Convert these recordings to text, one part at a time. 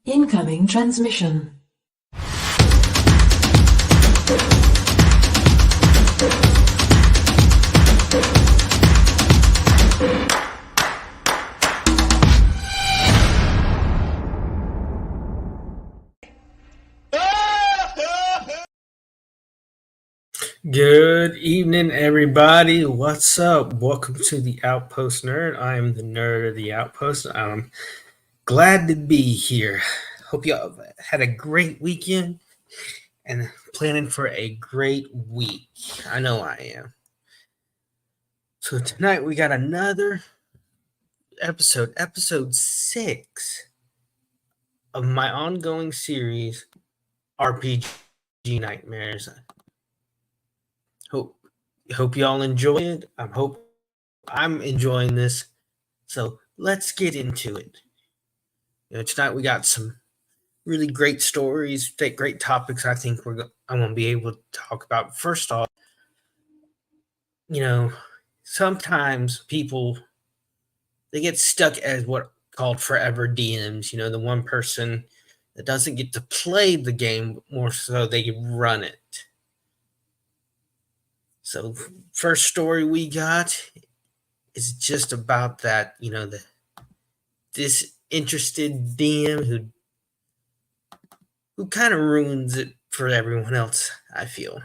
Incoming transmission. Good evening, everybody. What's up? Welcome to the Outpost Nerd. I am the nerd of the Outpost. I'm glad to be here. Hope y'all had a great weekend and planning for a great week. I know I am. So tonight we got another episode 6 of my ongoing series, RPG Nightmares. Hope y'all enjoy it. Hope I'm enjoying this. So let's get into it. Tonight we got some really great stories, great topics. I think I'm going to be able to talk about. First off, sometimes people they get stuck as what called forever DMs. The one person that doesn't get to play the game, more so they run it. So, first story we got is just about that. The disinterested DM who kind of ruins it for everyone else, I feel.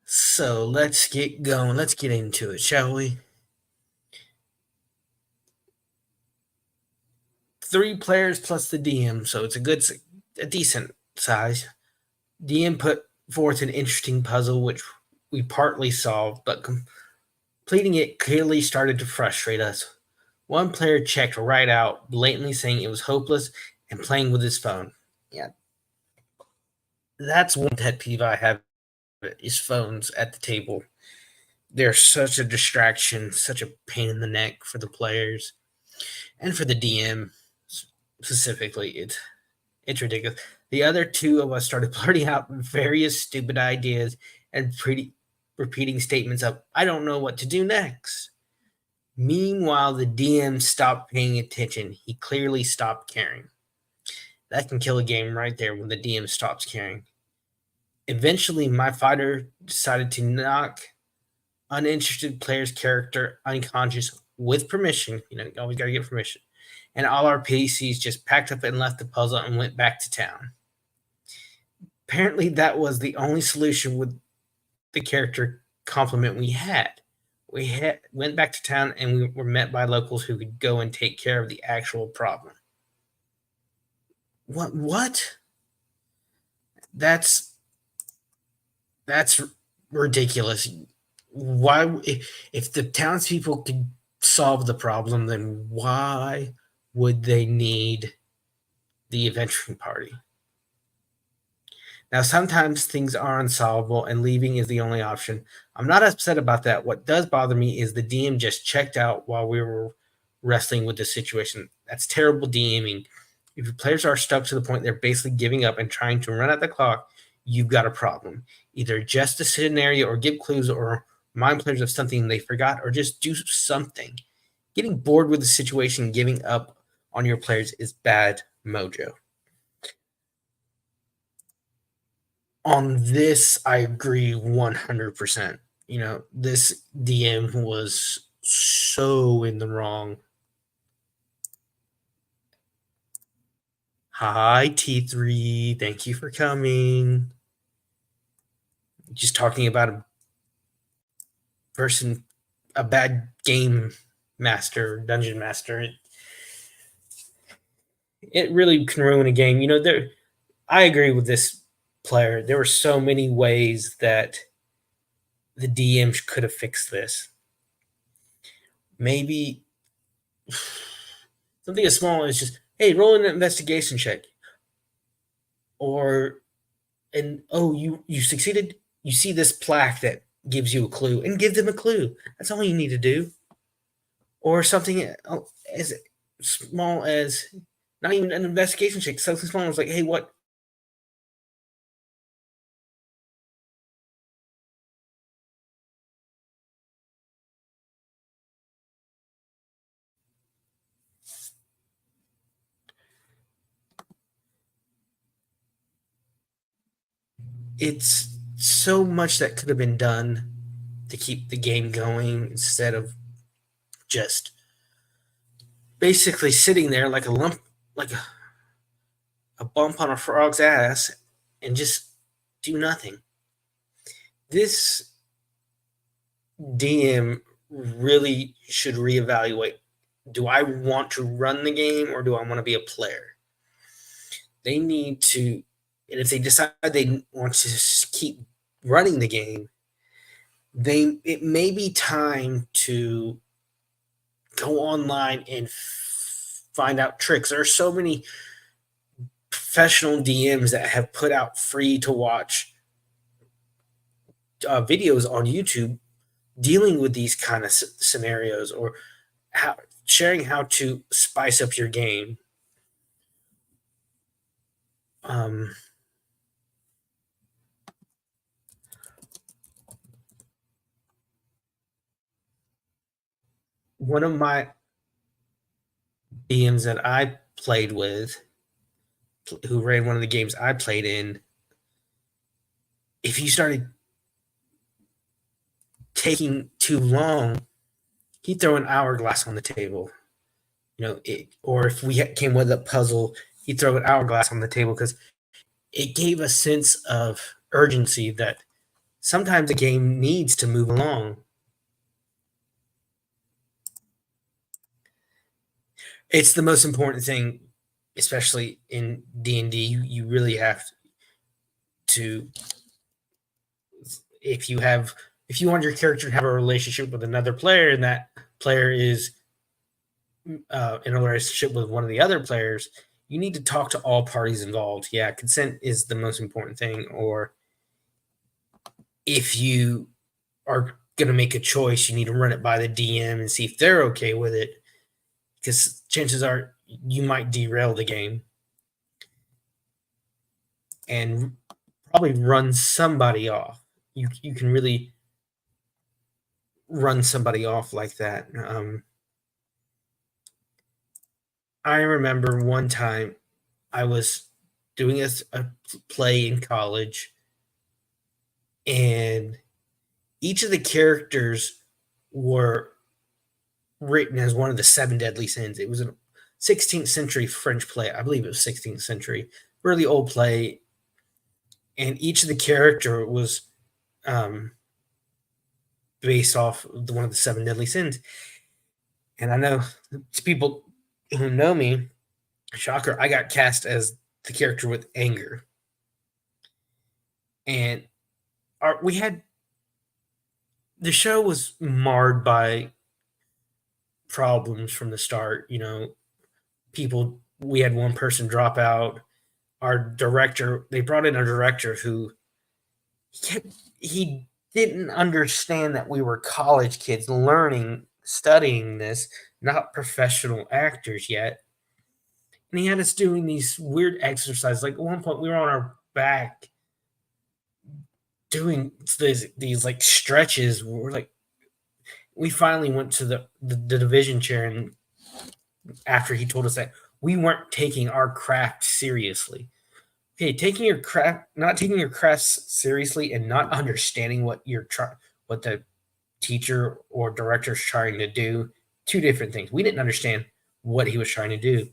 So let's get going. Let's get into it, shall we? 3 players plus the DM, so it's a decent size. DM put forth an interesting puzzle, which we partly solved, but completing it clearly started to frustrate us. One player checked right out, blatantly saying it was hopeless and playing with his phone. Yeah, that's one pet peeve I have is phones at the table. They're such a distraction, such a pain in the neck for the players and for the DM specifically. It's ridiculous. The other 2 of us started blurting out various stupid ideas and repeating statements of "I don't know what to do next." Meanwhile, the DM stopped paying attention. He clearly stopped caring. That can kill a game right there when the DM stops caring. Eventually, my fighter decided to knock uninterested player's character unconscious with permission. You always got to get permission. And all our PCs just packed up and left the puzzle and went back to town. Apparently, that was the only solution with the character complement we had. Went back to town and we were met by locals who could go and take care of the actual problem. What? That's ridiculous. Why, if the townspeople could solve the problem, then why would they need the adventuring party? Now, sometimes things are unsolvable and leaving is the only option. I'm not upset about that. What does bother me is the DM just checked out while we were wrestling with the situation. That's terrible DMing. If your players are stuck to the point they're basically giving up and trying to run out the clock, you've got a problem. Either adjust the scenario or give clues or remind players of something they forgot or just do something. Getting bored with the situation and giving up on your players is bad mojo. On this, I agree 100%. This DM was so in the wrong. Hi, T3. Thank you for coming. Just talking about a bad game master, dungeon master. It really can ruin a game. I agree with this player. There were so many ways that the DM could have fixed this. Maybe something as small as just, hey, roll an investigation check. You succeeded. You see this plaque that gives you a clue, and give them a clue. That's all you need to do. Or something as small as not even an investigation check. Something small as like, hey, what it's so much that could have been done to keep the game going instead of just basically sitting there like a lump, like a bump on a frog's ass, and just do nothing. This DM really should reevaluate. Do I want to run the game or do I want to be a player? They need to, and if they decide they want to keep running the game, it may be time to go online and find out tricks. There are so many professional DMs that have put out free to watch videos on YouTube dealing with these kind of scenarios, or sharing how to spice up your game. Um, One of my DMs that I played with, who ran one of the games I played in, if you started taking too long, he'd throw an hourglass on the table. Or if we came with a puzzle, he'd throw an hourglass on the table because it gave a sense of urgency that sometimes a game needs to move along. It's the most important thing, especially in D&D. You really have to, if you want your character to have a relationship with another player, and that player is in a relationship with one of the other players, you need to talk to all parties involved. Yeah, consent is the most important thing. Or if you are going to make a choice, you need to run it by the DM and see if they're okay with it, because chances are you might derail the game and probably run somebody off. You can really run somebody off like that. I remember one time I was doing a play in college, and each of the characters were written as one of the seven deadly sins. It was a 16th century French play. I believe it was 16th century, really old play. And each of the character was based off one of the seven deadly sins. And I know people who know me, shocker, I got cast as the character with anger. And we had, the show was marred by problems from the start. We had one person drop out. Our director, they brought in a director who he didn't understand that we were college kids learning, studying this, not professional actors yet. And he had us doing these weird exercises. Like at one point, we were on our back doing these like stretches. We finally went to the division chair, and after he told us that we weren't taking our craft seriously. Okay, not taking your craft seriously and not understanding what what the teacher or director is trying to do, two different things. We didn't understand what he was trying to do.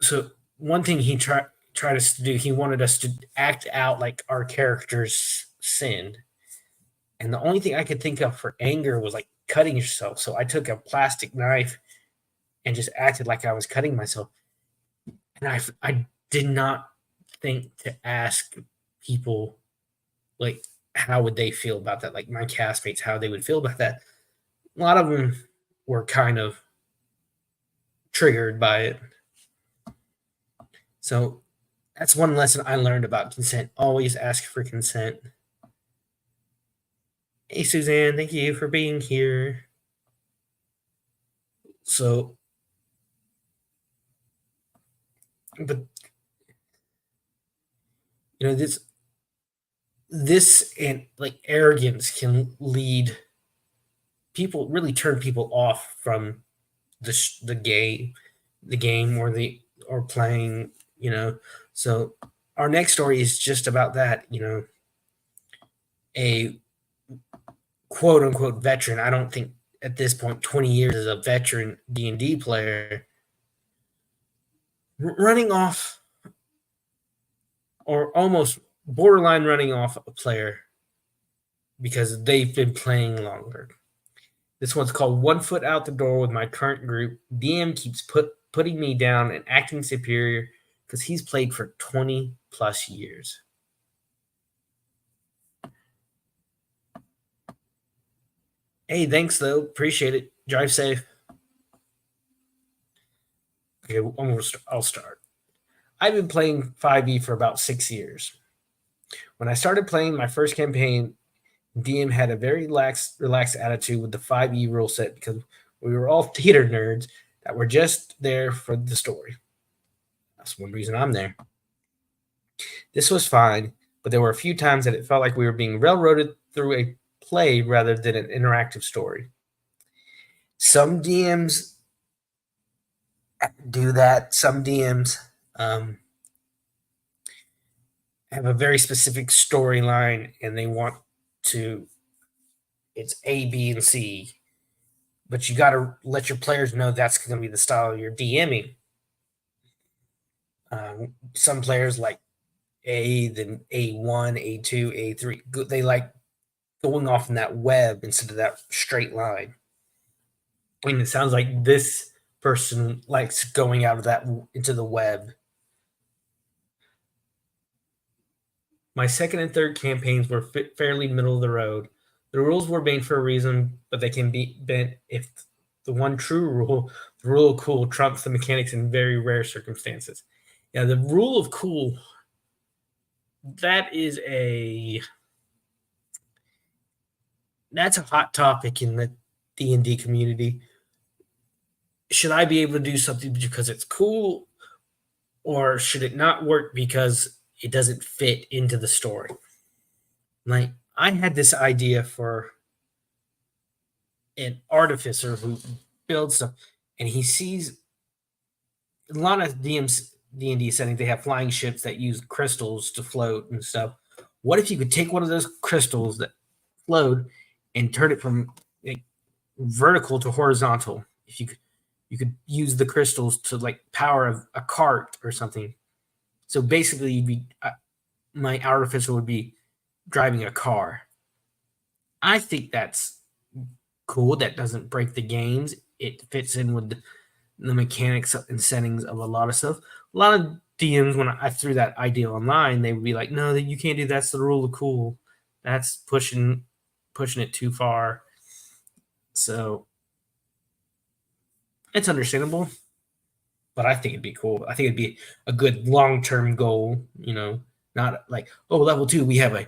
So one thing he tried us to do, he wanted us to act out like our characters sinned. And the only thing I could think of for anger was like cutting yourself. So I took a plastic knife and just acted like I was cutting myself. And I did not think to ask people like how would they feel about that, like my castmates, how they would feel about that. A lot of them were kind of triggered by it. So that's one lesson I learned about consent. Always ask for consent. Hey, Suzanne, thank you for being here. So, but this and like arrogance can lead people, really turn people off from the game or playing. So our next story is just about that. A quote unquote veteran. I don't think at this point 20 years as a veteran D&D player running off or almost borderline running off a player because they've been playing longer. This one's called One Foot Out the Door with my current group. DM keeps putting me down and acting superior because he's played for 20 plus years. Hey, thanks though. Appreciate it. Drive safe. Okay, I'll start. I've been playing 5e for about 6 years. When I started playing my first campaign, DM had a very relaxed attitude with the 5e rule set because we were all theater nerds that were just there for the story. That's one reason I'm there. This was fine, but there were a few times that it felt like we were being railroaded through a play rather than an interactive story. Some DMs do that. Some DMs have a very specific storyline and they want to, it's A, B, and C. But you got to let your players know that's going to be the style you're DMing. Some players like A, then A1, A2, A3. They like going off in that web instead of that straight line. I mean, it sounds like this person likes going out of that into the web. My second and third campaigns were fairly middle of the road. The rules were made for a reason, but they can be bent if the one true rule, the rule of cool, trumps the mechanics in very rare circumstances. Yeah, the rule of cool, that's a hot topic in the D&D community. Should I be able to do something because it's cool, or should it not work because it doesn't fit into the story? Like, I had this idea for an artificer who builds stuff, and he sees a lot of DMs D&D settings. They have flying ships that use crystals to float and stuff. What if you could take one of those crystals that float and turn it from vertical to horizontal? If you could use the crystals to like power a cart or something. So basically, you'd be my artificer would be driving a car. I think that's cool. That doesn't break the games. It fits in with the mechanics and settings of a lot of stuff. A lot of DMs, when I threw that idea online, they would be like, "No, you can't do that. That's the rule of cool. That's pushing it too far." So it's understandable, but I think it'd be cool. I think it'd be a good long-term goal. Not like, oh, level 2, we have a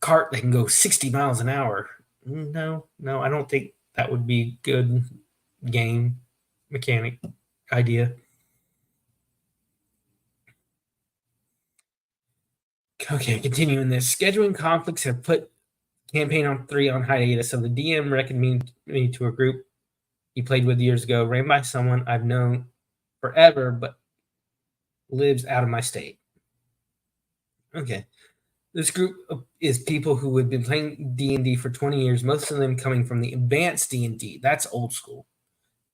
cart that can go 60 miles an hour. No, I don't think that would be good game mechanic idea. Okay, continuing this. Scheduling conflicts have put campaign on 3 on hiatus, so the DM recommended me to a group he played with years ago, ran by someone I've known forever, but lives out of my state. Okay. This group is people who have been playing D&D for 20 years, most of them coming from the advanced D&D. That's old school.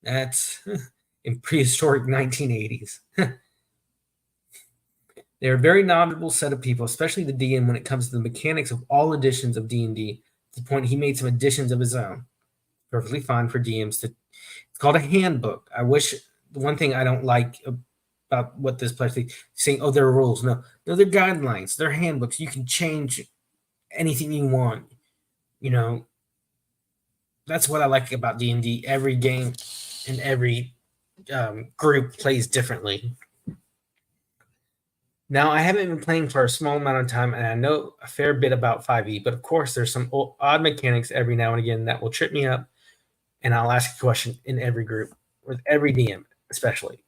That's in prehistoric 1980s. They're a very knowledgeable set of people, especially the DM when it comes to the mechanics of all editions of D&D. To the point he made some additions of his own. Perfectly fine for DMs. It's called a handbook. I wish the one thing I don't like about what this place is saying, oh, there are rules. No, they're guidelines. They're handbooks. You can change anything you want. That's what I like about D&D. Every game and every group plays differently. Now, I haven't been playing for a small amount of time, and I know a fair bit about 5e, but of course, there's some odd mechanics every now and again that will trip me up, and I'll ask a question in every group, with every DM especially,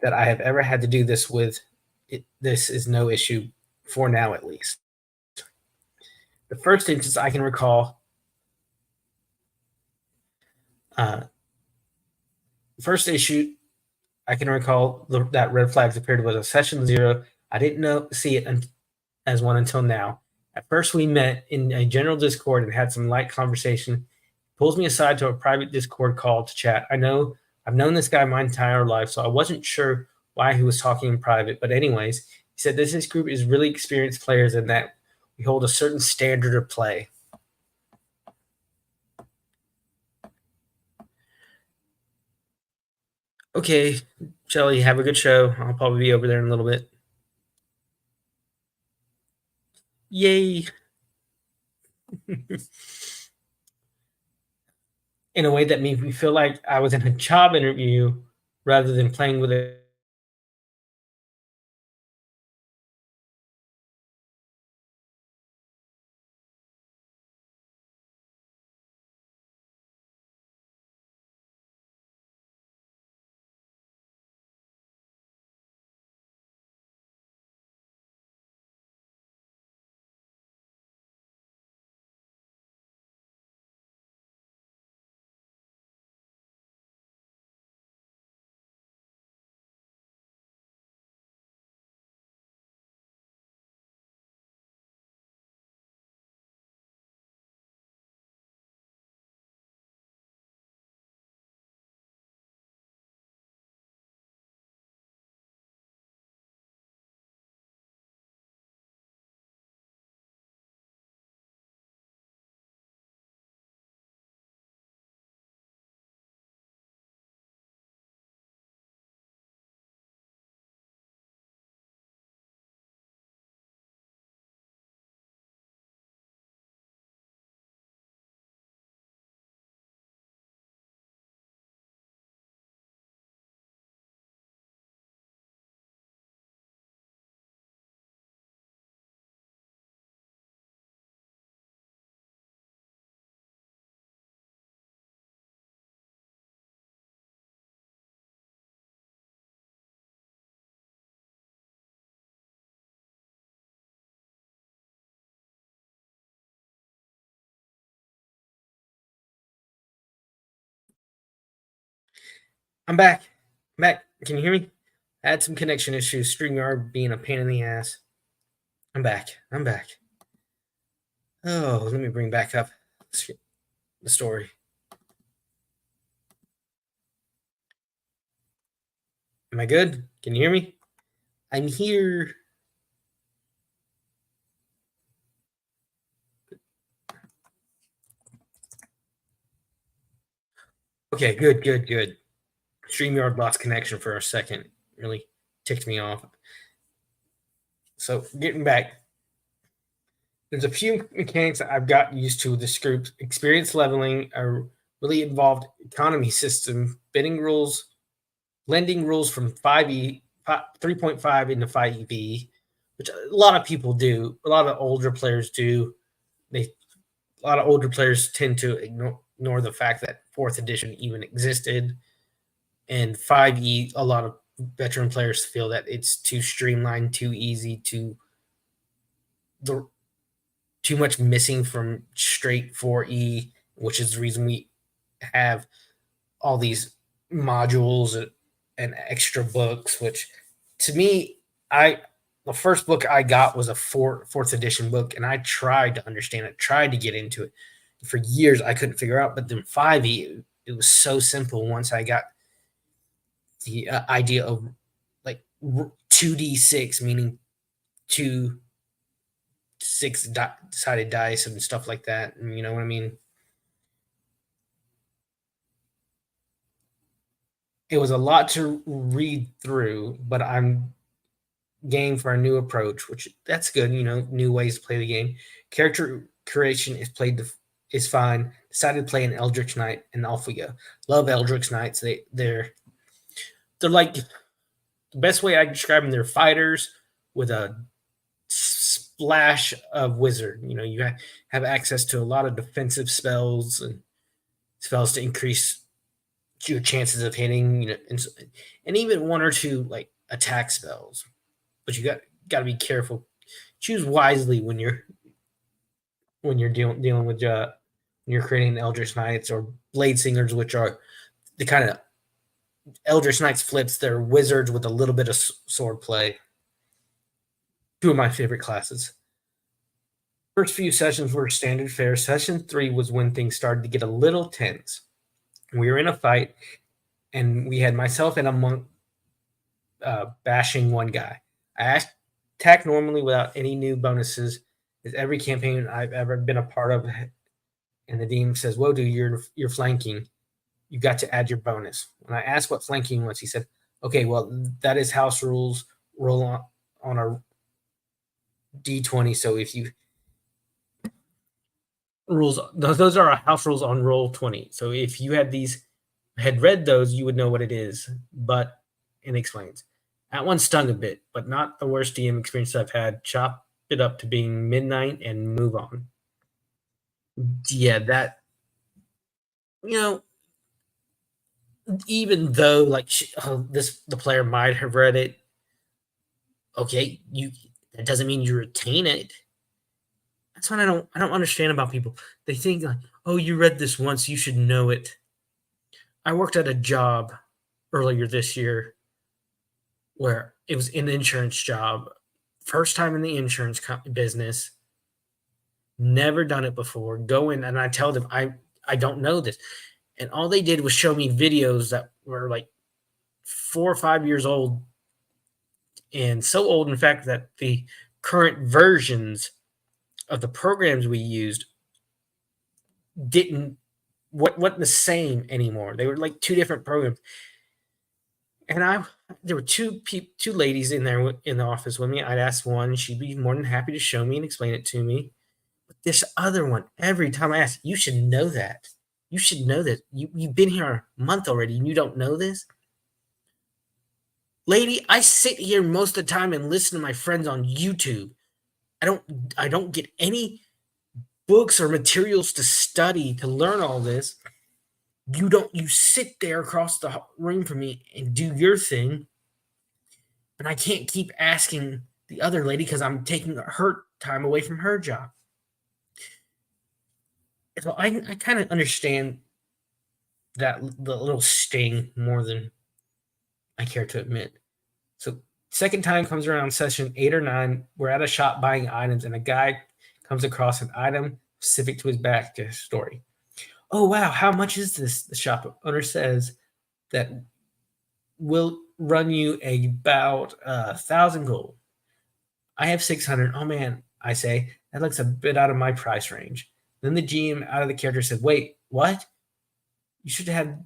that I have ever had to do this with. This is no issue, for now at least. The first instance I can recall, first issue I can recall that red flags appeared was a session 0 I didn't know see it as one until now. At first, we met in a general Discord and had some light conversation. Pulls me aside to a private Discord call to chat. I've known this guy my entire life, so I wasn't sure why he was talking in private. But anyways, he said this group is really experienced players and that we hold a certain standard of play. Okay, Shelly, have a good show. I'll probably be over there in a little bit. Yay! In a way that made me feel like I was in a job interview rather than playing with a. I'm back. I'm back. Can you hear me? I had some connection issues. StreamYard being a pain in the ass. I'm back. I'm back. Oh, let me bring back up the story. Am I good? Can you hear me? I'm here. Okay, good, good, good. StreamYard lost connection for a second. Really ticked me off. So getting back, there's a few mechanics that I've got used to with this group. Experience leveling, a really involved economy system, bidding rules, lending rules from 5e 3.5 into 5e, which a lot of people do. A lot of older players do. They a lot of older players tend to ignore the fact that fourth edition even existed, and 5e. A lot of veteran players feel that it's too streamlined, too easy, the too much missing from straight 4e, which is the reason we have all these modules and extra books. Which, to me, I the first book I got was a fourth edition book, and I tried to understand it, tried to get into it. For years, I couldn't figure out. But then 5e, it was so simple once I got the idea of like 2d6, meaning two sided dice and stuff like that. And you know what I mean? It was a lot to read through, but I'm game for a new approach, which that's good. New ways to play the game. Character creation is fine. Decided to play an Eldritch Knight, and off we go. Love Eldritch Knights. They're like the best way I can describe them. They're fighters with a splash of wizard. You have access to a lot of defensive spells and spells to increase your chances of hitting. And even one or two like attack spells. But you got to be careful. Choose wisely when you're dealing with when you're creating Eldritch Knights or Blade Singers, which are the kind of Eldritch Knights flips. They're wizards with a little bit of sword play. two of my favorite classes. First few sessions were standard fare. Session 3 was when things started to get a little tense. We were in a fight, and we had myself and a monk bashing one guy. I attacked normally without any new bonuses. As every campaign I've ever been a part of, and the DM says, "Whoa, dude, you're flanking. You got to add your bonus." When I asked what flanking was, he said, "Okay, well, that is house rules. Roll on a d20. So if you rules, those are house rules on roll 20. So if you had read those, you would know what it is." But it explains. That one stung a bit, but not the worst DM experience I've had. Chop it up to being midnight and move on. Yeah, that you know, even though like the player might have read it, okay, you that doesn't mean you retain it. That's what I don't understand about people. They think like, oh, you read this once, you should know it. I worked at a job earlier this year where it was an insurance job, first time in the insurance business, never done it before. Go in and I tell them I don't know this, and all they did was show me videos that were like 4 or 5 years old, and so old in fact that the current versions of the programs we used didn't wasn't the same anymore. They were like two different programs. And there were two ladies in there in the office with me. I'd ask one, she'd be more than happy to show me and explain it to me. But this other one, every time I ask, you should know that. You should know that. You've been here a month already and you don't know this? Lady, I sit here most of the time and listen to my friends on YouTube. I don't get any books or materials to study to learn all this. You sit there across the room from me and do your thing, and I can't keep asking the other lady because I'm taking her time away from her job. So I kind of understand that the little sting more than I care to admit. So second time comes around session 8 or 9. We're at a shop buying items, and a guy comes across an item specific to his backstory. Oh wow, how much is this? The shop owner says that will run you about 1,000 gold. I have 600. Oh man, I say, that looks a bit out of my price range. Then the GM out of the character said, wait, what? You should have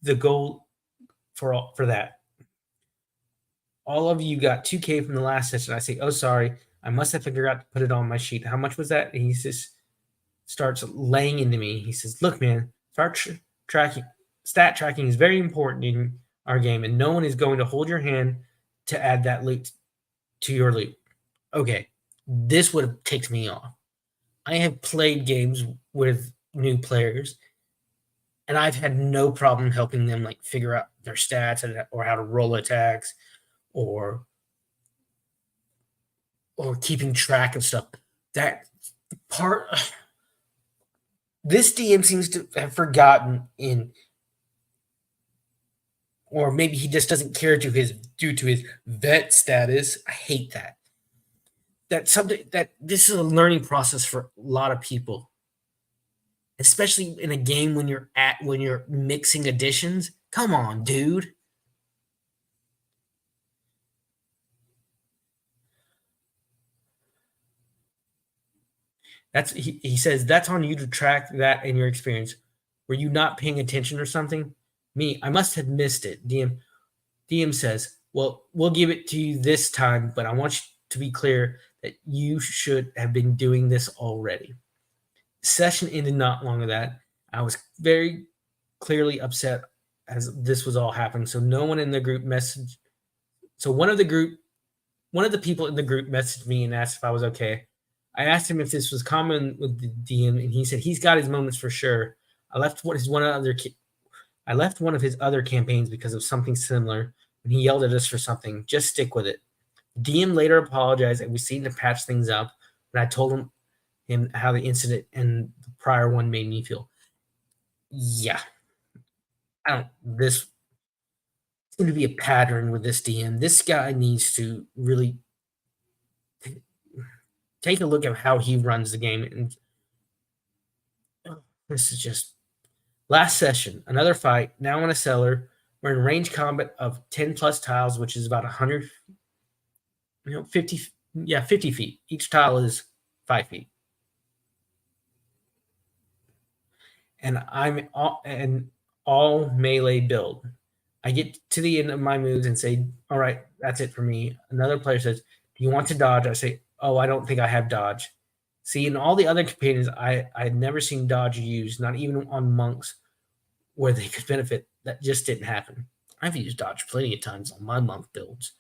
the gold for that. All of you got 2K from the last session. I say, oh, sorry. I must have forgot to put it on my sheet. How much was that? And he just starts laying into me. He says, look, man, tracking. Stat tracking is very important in our game, and no one is going to hold your hand to add that loot to your loot. Okay, this would have ticked me off. I have played games with new players, and I've had no problem helping them like figure out their stats or how to roll attacks or keeping track of stuff. That part, this DM seems to have forgotten or maybe he just doesn't care due to his vet status. I hate that. That's something that this is a learning process for a lot of people, especially in a game when you're mixing additions. Come on, dude. He says that's on you to track that in your experience. Were you not paying attention or something? Me, I must have missed it. DM says, well, we'll give it to you this time, but I want you to be clear that you should have been doing this already. Session ended not long of that. I was very clearly upset as this was all happening. So no one in the group messaged. So one of the people in the group messaged me and asked if I was okay. I asked him if this was common with the DM, and he said he's got his moments for sure. I left one of his other campaigns because of something similar when he yelled at us for something. Just stick with it. DM later apologized and we seemed to patch things up, but I told him how the incident and the prior one made me feel. Yeah, I don't. This seems to be a pattern with this DM. This guy needs to really take a look at how he runs the game. And this is just last session, another fight. Now in a cellar. We're in range combat of 10 plus tiles, which is about 100, 50, yeah, 50 feet. Each tile is 5 feet. And I'm all melee build. I get to the end of my moves and say, all right, that's it for me. Another player says, do you want to dodge? I say, oh, I don't think I have dodge. See, in all the other companions, I had never seen dodge used, not even on monks where they could benefit. That just didn't happen. I've used dodge plenty of times on my monk builds.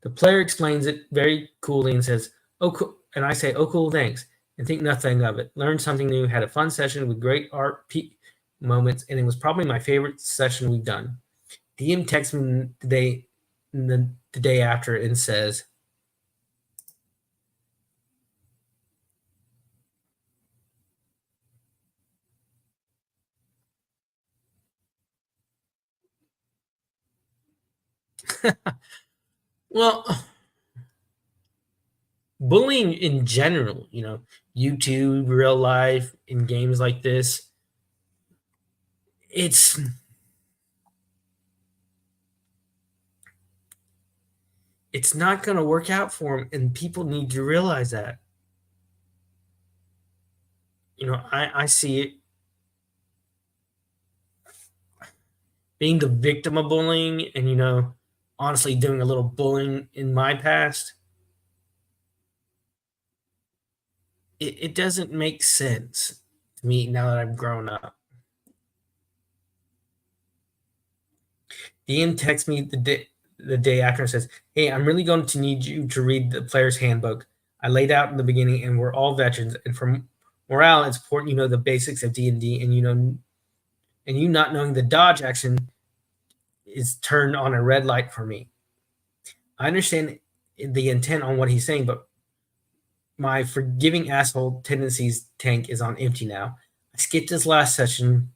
The player explains it very coolly and says, "Oh, cool." And I say, "Oh, cool, thanks," and think nothing of it. Learned something new. Had a fun session with great art moments, and it was probably my favorite session we've done. DM texts me the day after and says, "Well, bullying in general, YouTube, real life, in games like this, it's it's not going to work out for them, and people need to realize that. I see it being the victim of bullying, and honestly doing a little bullying in my past. It doesn't make sense to me now that I've grown up. Ian texts me the day after and says, "Hey, I'm really going to need you to read the player's handbook. I laid out in the beginning, and we're all veterans. And for morale, it's important you know the basics of D&D, and you not knowing the dodge action is turned on a red light for me. I understand the intent on what he's saying, but my forgiving asshole tendencies tank is on empty now. I skipped this last session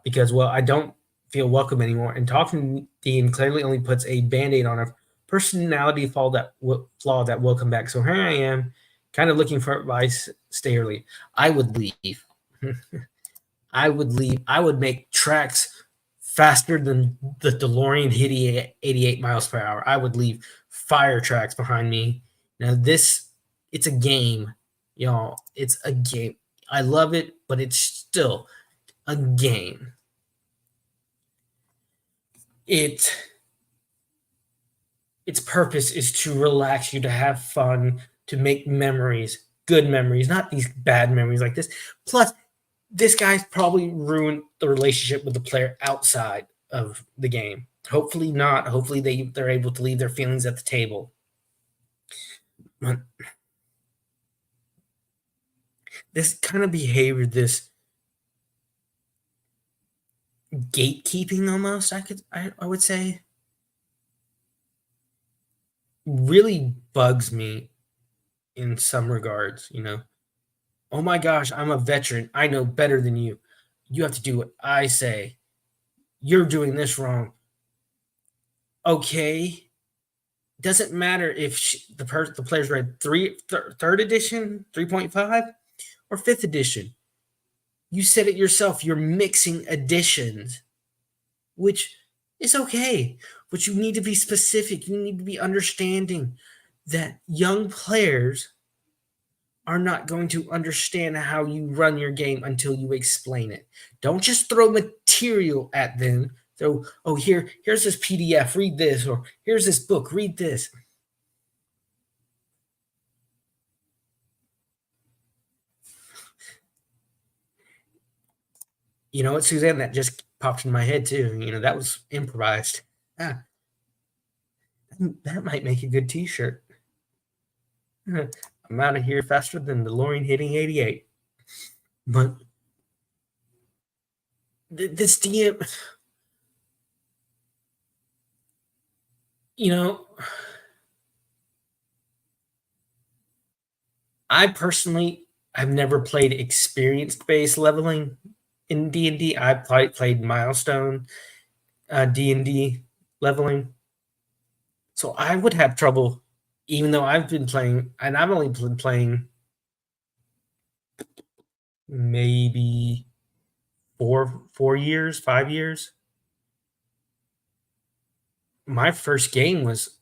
because, well, I don't feel welcome anymore. And talking to Dean clearly only puts a band-aid on a personality flaw that will come back. So here I am, kind of looking for advice. Stay early. I would leave. I would leave. I would make tracks faster than the DeLorean hitting 88 miles per hour. I would leave fire tracks behind me. Now it's a game, y'all. It's a game. I love it, but it's still a game. Its purpose is to relax you, to have fun, to make memories, good memories, not these bad memories like this. Plus, this guy's probably ruined the relationship with the player outside of the game. Hopefully not. Hopefully they're able to leave their feelings at the table. But this kind of behavior, this gatekeeping almost, I would say, really bugs me in some regards. Oh my gosh, I'm a veteran. I know better than you. You have to do what I say. You're doing this wrong. Okay. Doesn't matter if the players read third edition, 3.5, or fifth edition. You said it yourself. You're mixing editions, which is okay. But you need to be specific. You need to be understanding that young players are not going to understand how you run your game until you explain it. Don't just throw material at them. So, oh, here's this PDF, read this, or here's this book, read this. You know what, Suzanne? That just popped in my head too. That was improvised. Ah, that might make a good T-shirt. I'm out of here faster than the DeLorean hitting 88. But this DM, you know, I personally I've never played experience-based leveling in D&D. I've played milestone D&D leveling. So I would have trouble, even though I've been playing, and I've only been playing maybe 4 years, 5 years. My first game was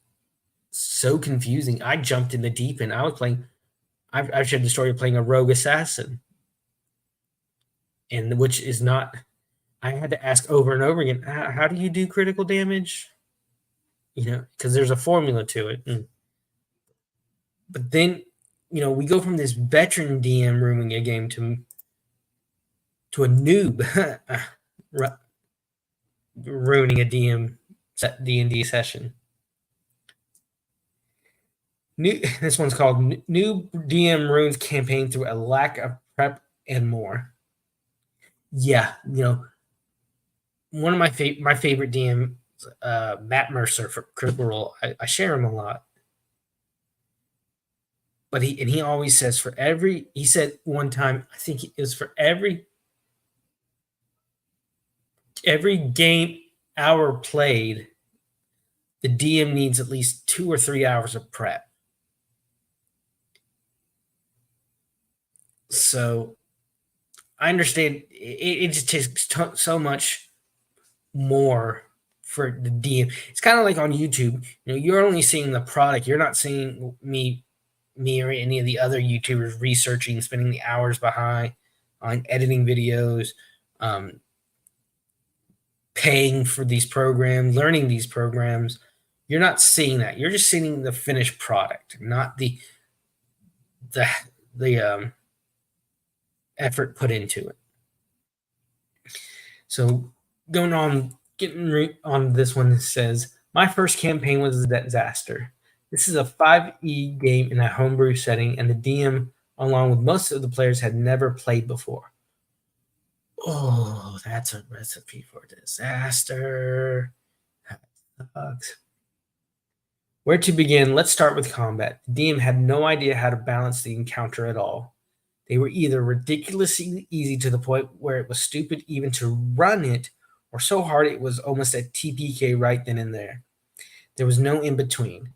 so confusing. I jumped in the deep end. I was playing. I've shared the story of playing a rogue assassin, and which is not. I had to ask over and over again, how do you do critical damage? Because there's a formula to it. But then, we go from this veteran DM ruining a game to a noob ruining a D&D session. This one's called New DM Ruins Campaign Through a Lack of Prep and More. Yeah, one of my favorite DM, Matt Mercer for Critical Role. I share him a lot. But he always says he said one time, I think it was for every game hour played, the DM needs at least 2 or 3 hours of prep. So I understand it just takes so much more for the DM. It's kind of like on YouTube. You're only seeing the product. You're not seeing me or any of the other YouTubers researching, spending the hours behind on editing videos, paying for these programs, learning these programs. You're not seeing that. You're just seeing the finished product, not the effort put into it. So going on, getting on this one, it says, my first campaign was a disaster. This is a 5e game in a homebrew setting, and the DM, along with most of the players, had never played before. Oh, that's a recipe for disaster. That sucks. Where to begin? Let's start with combat. The DM had no idea how to balance the encounter at all. They were either ridiculously easy to the point where it was stupid even to run it, or so hard it was almost a TPK right then and there. There was no in between.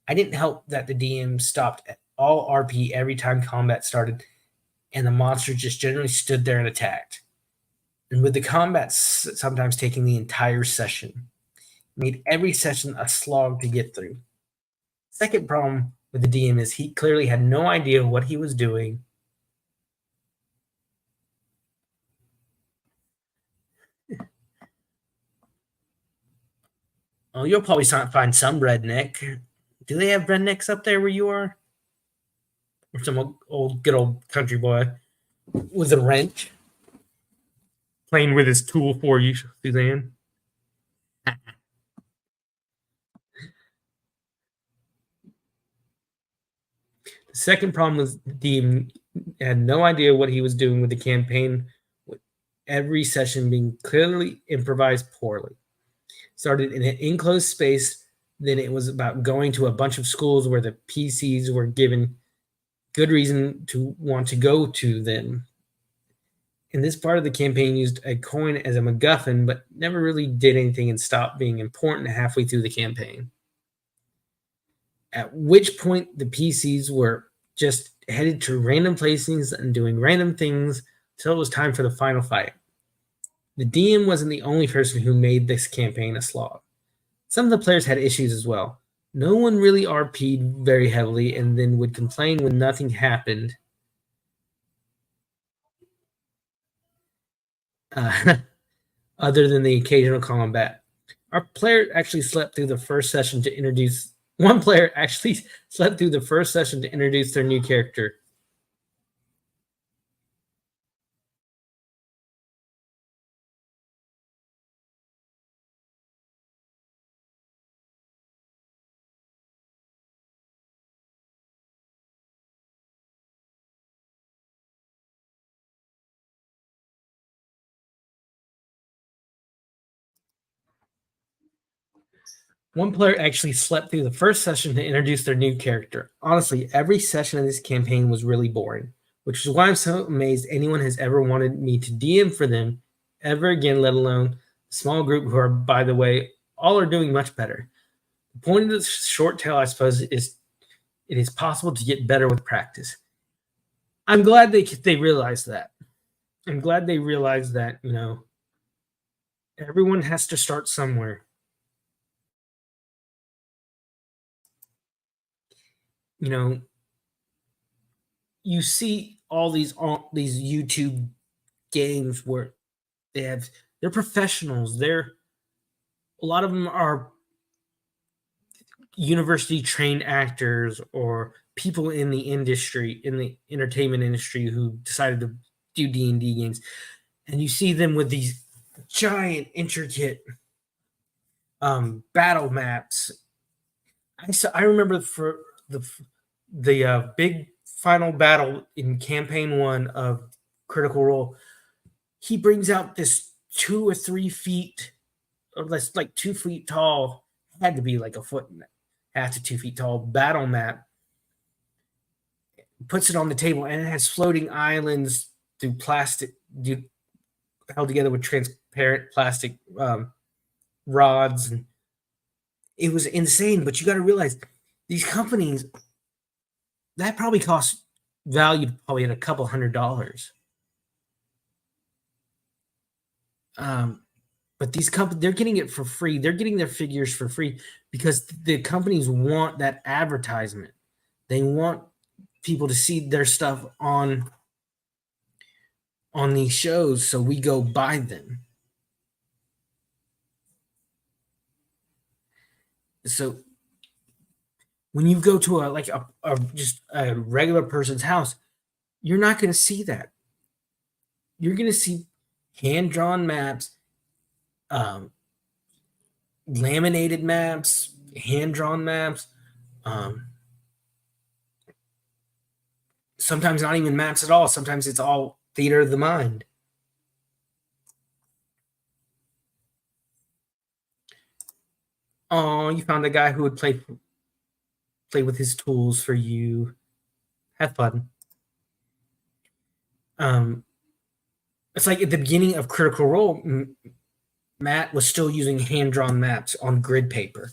I didn't help that the DM stopped at all RP every time combat started, and the monster just generally stood there and attacked. And with the combat sometimes taking the entire session, it made every session a slog to get through. Second problem with the DM is he clearly had no idea what he was doing. Oh, you'll probably find some redneck. Do they have rednecks up there where you are? Or some good old country boy with a wrench playing with his tool for you, Suzanne? The second problem was Dean had no idea what he was doing with the campaign, with every session being clearly improvised poorly. Started in an enclosed space, then it was about going to a bunch of schools where the PCs were given good reason to want to go to them. And this part of the campaign used a coin as a MacGuffin, but never really did anything and stopped being important halfway through the campaign. At which point the PCs were just headed to random places and doing random things until it was time for the final fight. The DM wasn't the only person who made this campaign a slog. Some of the players had issues as well. No one really RP'd very heavily and then would complain when nothing happened. Other than the occasional combat. Our player actually slept through the first session to introduce. One player actually slept through the first session to introduce their new character. One player actually slept through the first session to introduce their new character. Honestly, every session of this campaign was really boring. which is why I'm so amazed anyone has ever wanted me to DM for them ever again, let alone a small group who are, by the way, all are doing much better. The point of this short tale, I suppose, is it is possible to get better with practice. I'm glad they realized that. I'm glad they realized that, everyone has to start somewhere. You know, you see all these YouTube games where they're professionals. A lot of them are university trained actors or people in the industry, in the entertainment industry, who decided to do D&D games, and you see them with these giant intricate battle maps. I remember for the big final battle in campaign 1 of Critical Role, he brings out this 2 or 3 feet, or less, like 2 feet tall, had to be like a foot and a half to 2 feet tall battle map, puts it on the table, and it has floating islands through plastic, held together with transparent plastic rods. And it was insane. But you got to realize these companies, that probably costs valued probably at a couple $100. But these companies, they're getting it for free. They're getting their figures for free because the companies want that advertisement. They want people to see their stuff on these shows, so we go buy them. So when you go to just a regular person's house, you're not going to see that. You're going to see hand-drawn maps, laminated maps, hand-drawn maps, sometimes not even maps at all. Sometimes it's all theater of the mind. Oh, you found a guy who would play with his tools for you. Have fun. It's like at the beginning of Critical Role, Matt was still using hand-drawn maps on grid paper.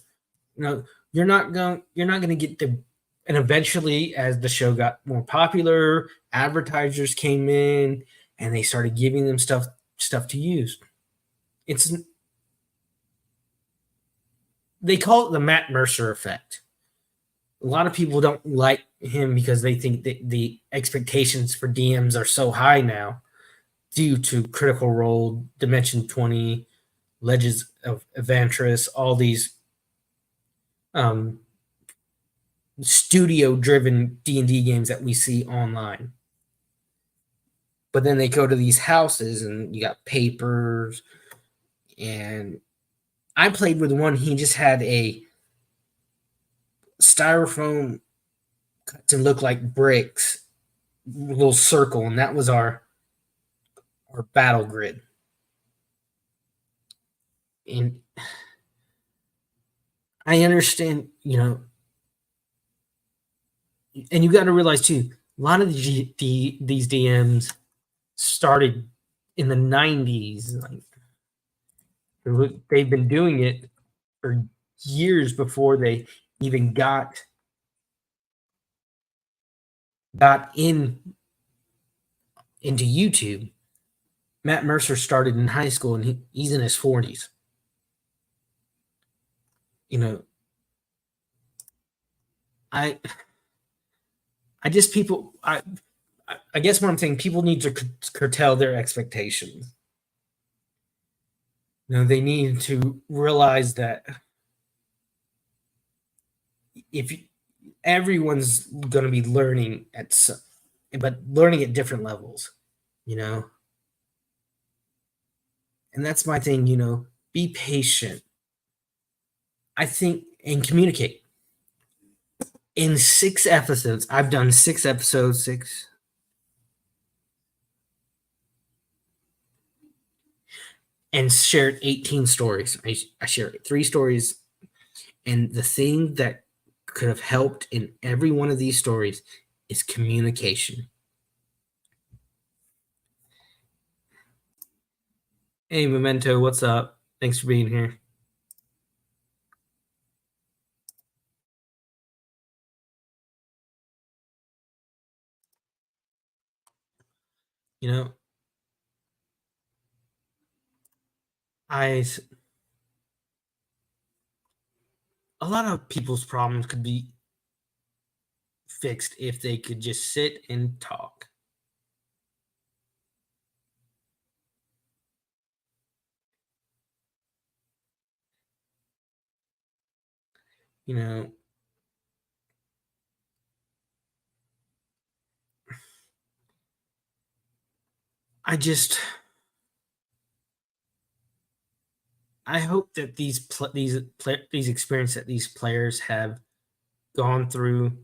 You're not going to get the. And eventually, as the show got more popular, advertisers came in and they started giving them stuff to use. They call it the Matt Mercer effect. A lot of people don't like him because they think that the expectations for DMs are so high now due to Critical Role, Dimension 20, Legends of Evantris, all these studio-driven D&D games that we see online. But then they go to these houses and you got papers. And I played with one, he just had a styrofoam cut to look like bricks, little circle, and that was our battle grid. And I understand, and you got to realize too, a lot of these DMs started in the 90s. Like, they've been doing it for years before they even got into YouTube. Matt Mercer started in high school, and he's in his 40s. I guess what I'm saying, people need to curtail their expectations. They need to realize that everyone's going to be learning but learning at different levels, and that's my thing, be patient, I think, and communicate. In 6 episodes, I've done 6 episodes, and shared 18 stories. I shared 3 stories, and the thing that could have helped in every one of these stories is communication. Hey, Memento, what's up? Thanks for being here. You know, I a lot of people's problems could be fixed if they could just sit and talk. You know, I just I hope that these experiences that these players have gone through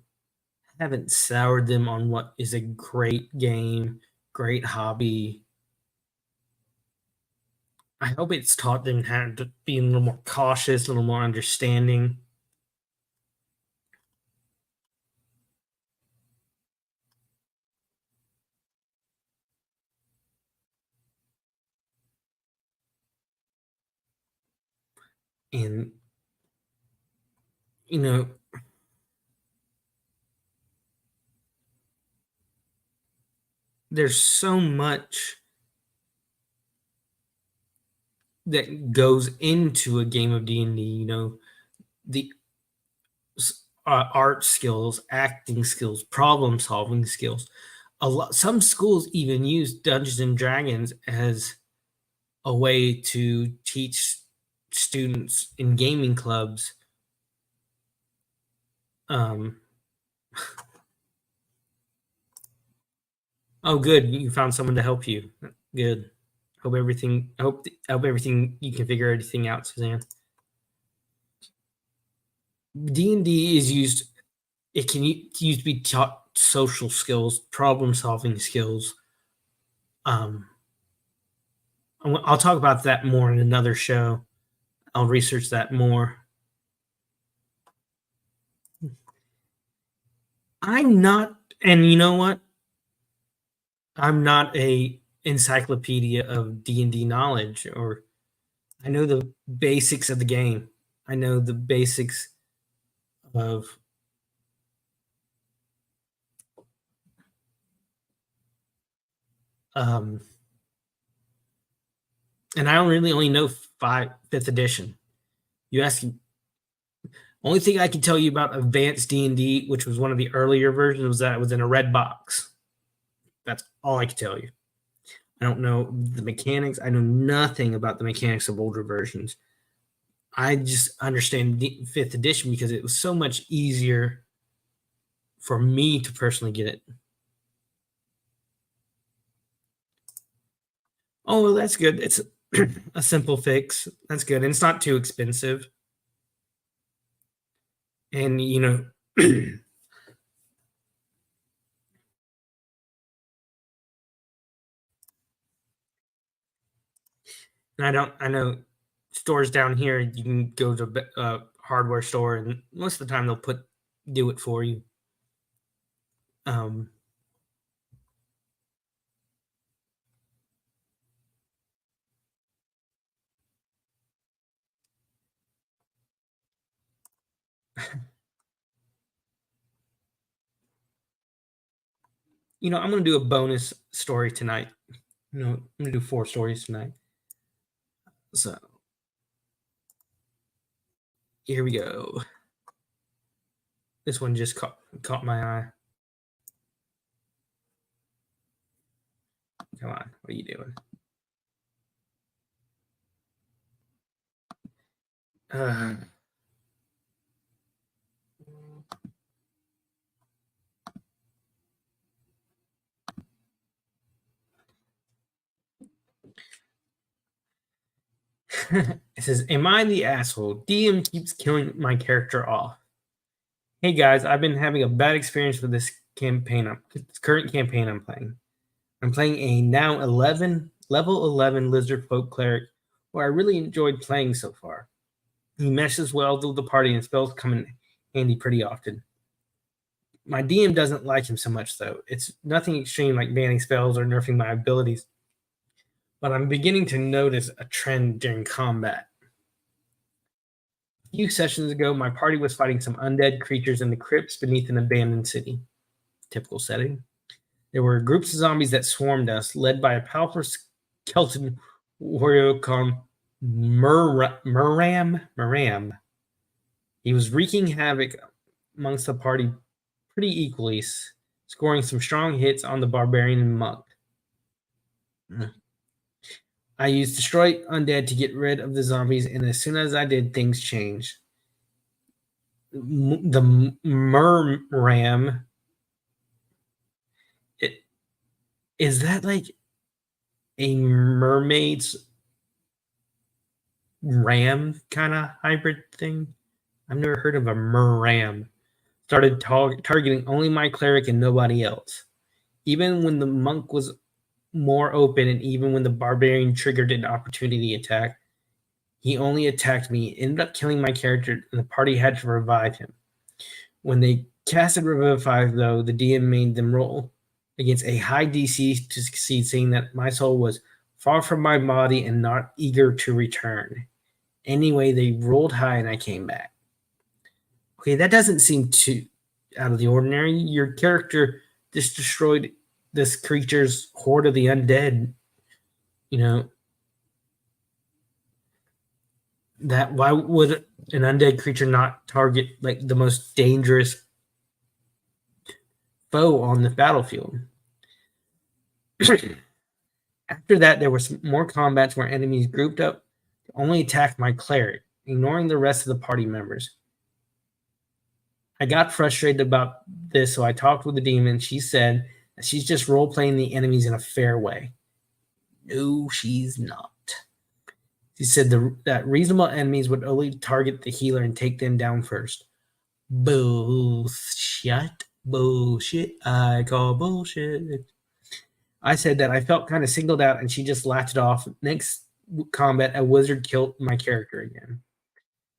haven't soured them on what is a great game, great hobby. I hope it's taught them how to be a little more cautious, a little more understanding. And you know, there's so much that goes into a game of D&D. The art skills, acting skills, problem solving skills. Some schools even use Dungeons and Dragons as a way to teach students in gaming clubs. Um, oh, good, you found someone to help you. Good. Hope everything you can figure everything out, Suzanne. D&D is used. It can used to be taught social skills, problem solving skills. Um, I'll talk about that more in another show. I'll research that more. I'm not, and you know what? I'm not a encyclopedia of D&D knowledge, or I know the basics of the game. I know the basics of um and I don't really only know fifth edition. You ask only thing I can tell you about advanced D&D, which was one of the earlier versions, was that it was in a red box. That's all I can tell you. I don't know the mechanics. I know nothing about the mechanics of older versions. I just understand fifth edition because it was so much easier for me to personally get it. Oh, well, that's good. It's a simple fix. That's good. And it's not too expensive. And, and I know stores down here, you can go to a hardware store, and most of the time they'll do it for you. Um, I'm going to do a bonus story tonight. I'm going to do 4 stories tonight. So here we go. This one just caught my eye. Come on, what are you doing? It says, "Am I the asshole? DM keeps killing my character off. Hey guys, I've been having a bad experience with this current campaign I'm playing. I'm playing a now level 11 lizard folk cleric who I really enjoyed playing so far. He meshes well with the party and spells come in handy pretty often. My DM doesn't like him so much though. It's nothing extreme like banning spells or nerfing my abilities, but I'm beginning to notice a trend during combat. A few sessions ago, my party was fighting some undead creatures in the crypts beneath an abandoned city. Typical setting. There were groups of zombies that swarmed us, led by a powerful skeleton warrior called Muram. He was wreaking havoc amongst the party pretty equally, scoring some strong hits on the barbarian and monk. I used Destroy Undead to get rid of the zombies, and as soon as I did, things changed. The Merram. Is that like a mermaid's ram kind of hybrid thing? I've never heard of a merram. Started targeting only my cleric and nobody else. Even when the monk was more open, and even when the barbarian triggered an opportunity attack, he only attacked me, ended up killing my character, and the party had to revive him. When they casted Revivify, though, the DM made them roll against a high DC to succeed, saying that my soul was far from my body and not eager to return. Anyway, they rolled high and I came back. Okay, that doesn't seem too out of the ordinary. Your character just destroyed this creature's horde of the undead. You know, that why would an undead creature not target like the most dangerous foe on the battlefield? After that, there were some more combats where enemies grouped up to only attack my cleric, ignoring the rest of the party members. I got frustrated about this, so I talked with the demon. She said that she's just role-playing the enemies in a fair way. No, she's not. She said that reasonable enemies would only target the healer and take them down first. Bullshit. Bullshit. I call bullshit. I said that I felt kind of singled out, and she just laughed it off. Next combat, a wizard killed my character again.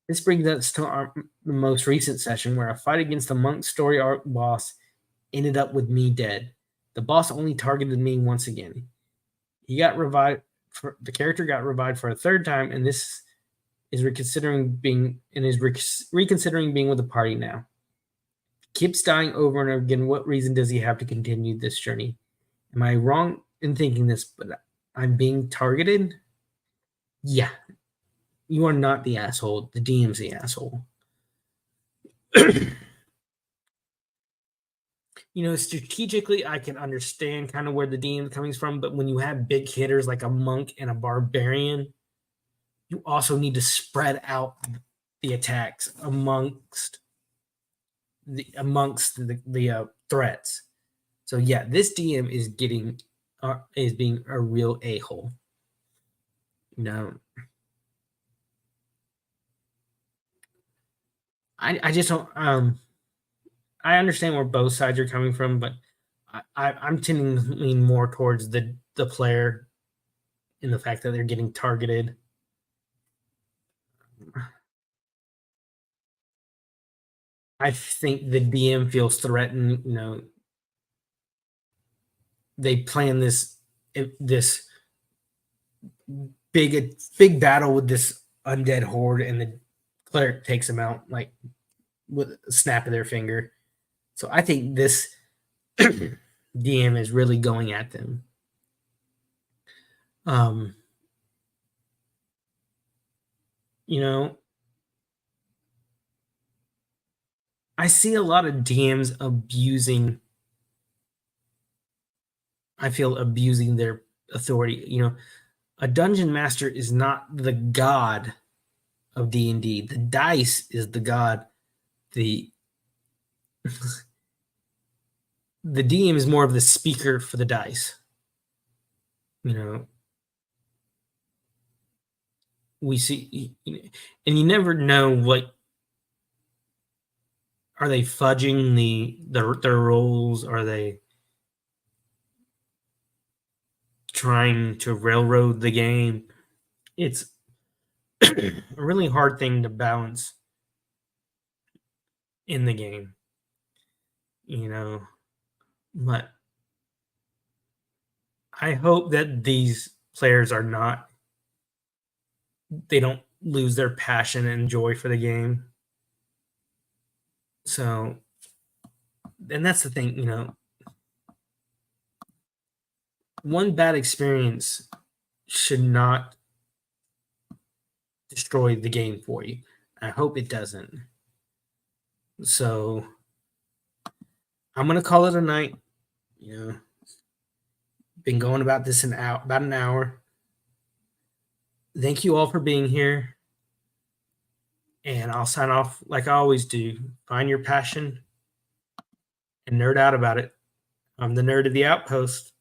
This brings us to the most recent session, where a fight against the monk story arc boss ended up with me dead. The boss only targeted me once again. He got revived. The character got revived for a third time, and this is reconsidering being with the party now. Keeps dying over and over again. What reason does he have to continue this journey? Am I wrong in thinking this, but I'm being targeted? Yeah. You are not the asshole. The DM's the asshole. Strategically, I can understand kind of where the DM is coming from, but when you have big hitters like a monk and a barbarian, you also need to spread out the attacks amongst the threats. So yeah, this DM is being a real a-hole. I just don't. I understand where both sides are coming from, but I'm tending to lean more towards the player in the fact that they're getting targeted. I think the DM feels threatened. They plan this big battle with this undead horde, and the cleric takes them out like with a snap of their finger. So I think this DM is really going at them. I see a lot of DMs abusing their authority. A dungeon master is not the god of D&D. The dice is the god. The DM is more of the speaker for the dice. We see, and you never know what are they fudging their rolls? Are they trying to railroad the game? It's a really hard thing to balance in the game, but I hope that these players are not, they don't lose their passion and joy for the game. So, and that's the thing, one bad experience should not destroy the game for you. I hope it doesn't. So I'm gonna call it a night. Been going about this about an hour. Thank you all for being here. And I'll sign off like I always do. Find your passion and nerd out about it. I'm the nerd of the Outpost.